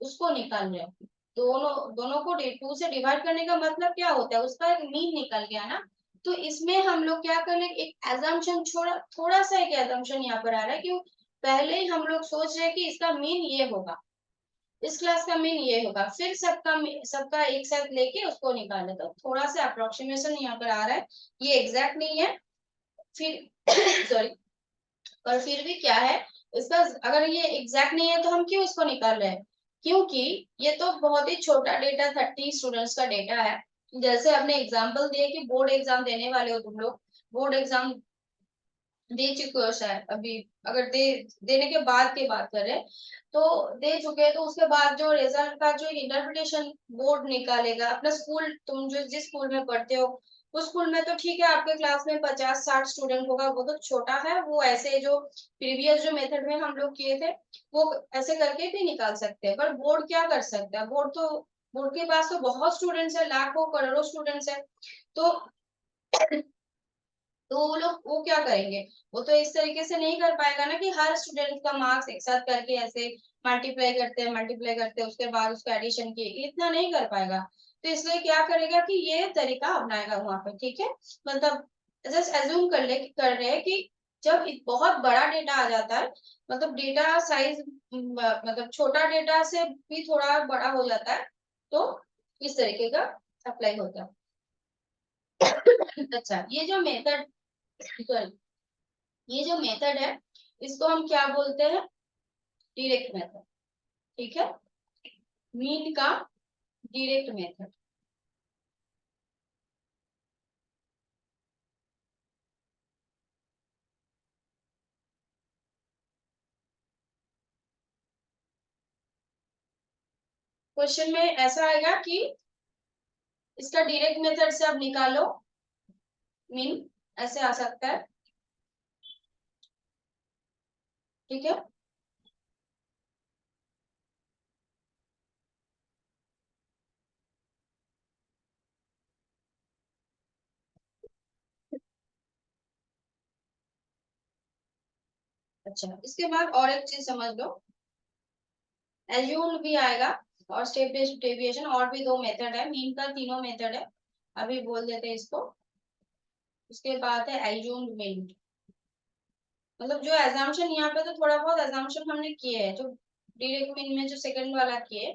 उसको निकाल रहे हैं। दोनों दोनों को 2 से डिवाइड करने का मतलब क्या होता है, उसका एक मीन निकल गया ना। तो इसमें हम लोग क्या कर रहे हैं, एक एजम्पशन, छोड़ा थोड़ा सा एक एजम्पशन यहाँ पर आ रहा है, क्यों, पहले ही हम लोग सोच रहे हैं कि इसका मीन ये होगा, इस क्लास का मीन ये होगा, फिर सबका सबका एक साथ लेके उसको निकाले, तो थोड़ा सा अप्रोक्सीमेशन यहाँ पर आ रहा है। ये एग्जैक्ट नहीं है फिर सॉरी, पर फिर भी क्या है, इसका अगर ये एग्जैक्ट नहीं है तो हम क्यों इसको निकाल रहे हैं, क्योंकि ये तो बहुत ही छोटा डेटा, 30 स्टूडेंट्स का डेटा है, जैसे आपने एग्जाम्पल दिए कि बोर्ड एग्जाम देने वाले हो तुम लोग, बोर्ड एग्जाम दे चुके हो शायद अभी, अगर देने के बाद की बात करें तो दे चुके हैं, तो उसके बाद जो रिजल्ट का जो इंटरप्रिटेशन बोर्ड निकालेगा, अपना स्कूल, तुम जो जिस स्कूल में पढ़ते हो उस स्कूल में तो ठीक है, आपके क्लास में 50-60 स्टूडेंट होगा, वो तो छोटा है, वो ऐसे जो प्रीवियस जो मेथड में हम लोग किए थे वो ऐसे करके भी निकाल सकते हैं। पर बोर्ड क्या कर सकता है, बोर्ड के पास तो बहुत स्टूडेंट्स है, लाखों करोड़ों स्टूडेंट्स है, तो वो लोग वो क्या करेंगे, वो तो इस तरीके से नहीं कर पाएगा ना कि हर स्टूडेंट का मार्क्स एक साथ करके ऐसे मल्टीप्लाई करते हैं उसके बाद उसका एडिशन किए, इतना नहीं कर पाएगा। तो इसलिए क्या करेगा कि ये तरीका अपनाएगा वहां पे, ठीक है। मतलब जस्ट एज्यूम कर रहे हैं कि जब बहुत बड़ा डेटा आ जाता है, मतलब डेटा साइज, मतलब छोटा डेटा से भी थोड़ा बड़ा हो जाता है, तो इस तरीके का अप्लाई होता है। अच्छा, ये जो मेथड, सॉरी, ये जो मेथड है इसको हम क्या बोलते हैं, डायरेक्ट मेथड, ठीक है, मीन का डायरेक्ट मेथड। क्वेश्चन में ऐसा आएगा कि इसका डायरेक्ट मेथड से अब निकालो मीन, ऐसे आ सकता है, ठीक है। अच्छा, इसके बाद और एक चीज समझ लो, एज्यूम भी आएगा, और स्टेप डेविएशन, और भी दो मेथड है, मीन का तीनों मेथड है, अभी बोल देते हैं इसको। उसके बाद है एज्यूम्ड मीन, मतलब जो एजम्पशन यहाँ पे तो थोड़ा बहुत एजम्पशन हमने किए हैं, जो डायरेक्ट मीन में जो सेकंड वाला किए,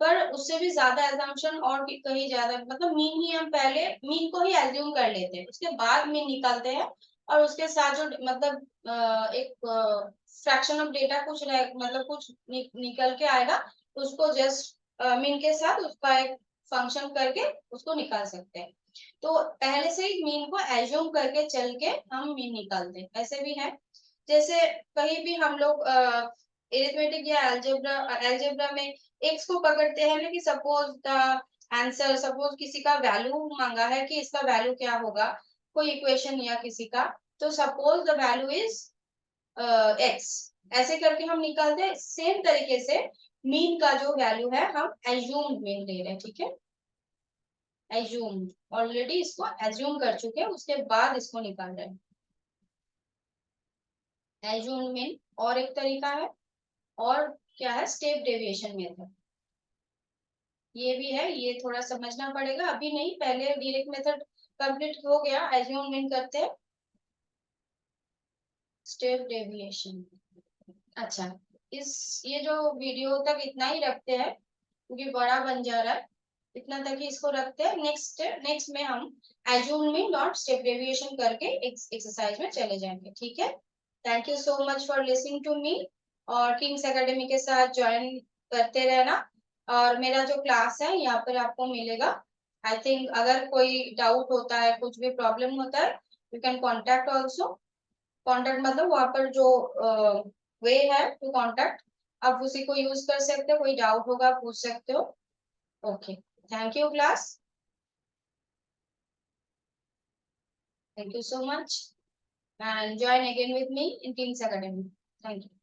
पर उससे भी ज्यादा एजम्पशन और कहीं ज्यादा, मतलब मीन ही हम पहले मीन को ही एज्यूम कर लेते हैं, उसके बाद मीन निकालते हैं, और उसके साथ जो मतलब एक फ्रैक्शन ऑफ डेटा कुछ मतलब कुछ निकल के आएगा, उसको जस्ट मीन के साथ उसका एक फंक्शन करके उसको निकाल सकते हैं। तो पहले से ही मीन को एज्यूम करके चल के हम मीन निकालते हैं, ऐसे भी है। जैसे कहीं भी हम लोग एरिथमेटिक या अलजेब्रा में एक्स को पकड़ते हैं ना, कि सपोज द आंसर, सपोज किसी का वैल्यू मांगा है कि इसका वैल्यू क्या होगा, कोई इक्वेशन या किसी का, तो suppose the value is x, ऐसे करके हम निकालते हैं। सेम तरीके से मीन का जो वैल्यू है हम एज्यूम मीन ले रहे हैं, ठीक है, एज्यूम, ऑलरेडी इसको एज्यूम कर चुके हैं, उसके बाद इसको निकाल रहे हैं, एज्यूम मीन। और एक तरीका है, और क्या है, स्टेप डेविएशन मेथड, ये भी है, ये थोड़ा समझना पड़ेगा, अभी नहीं, पहले डायरेक्ट मेथड कंप्लीट हो गया, एज्यूम मीन करते हैं, स्टेप डेविएशन। अच्छा, इस ये जो वीडियो तक इतना ही रखते हैं, क्योंकि बड़ा बन जा रहा है, इतना तक ही इसको रखते हैं। नेक्स्ट नेक्स्ट में हम assume mean dot step deviation करके एक्सरसाइज में चले जाएंगे, ठीक है। Thank you so much for listening to me, और किंग्स एकेडमी के साथ ज्वाइन करते रहना, और मेरा जो क्लास है यहाँ पर आपको मिलेगा। आई थिंक अगर कोई डाउट होता है, कुछ भी प्रॉब्लम होता है, you can contact also, contact मतलब वहां पर जो वे है टू कॉन्टेक्ट, आप उसी को यूज कर सकते हो, कोई डाउट होगा पूछ सकते हो। Okay, thank you class, thank you so much, and join again with me in King's Academy. Thank you.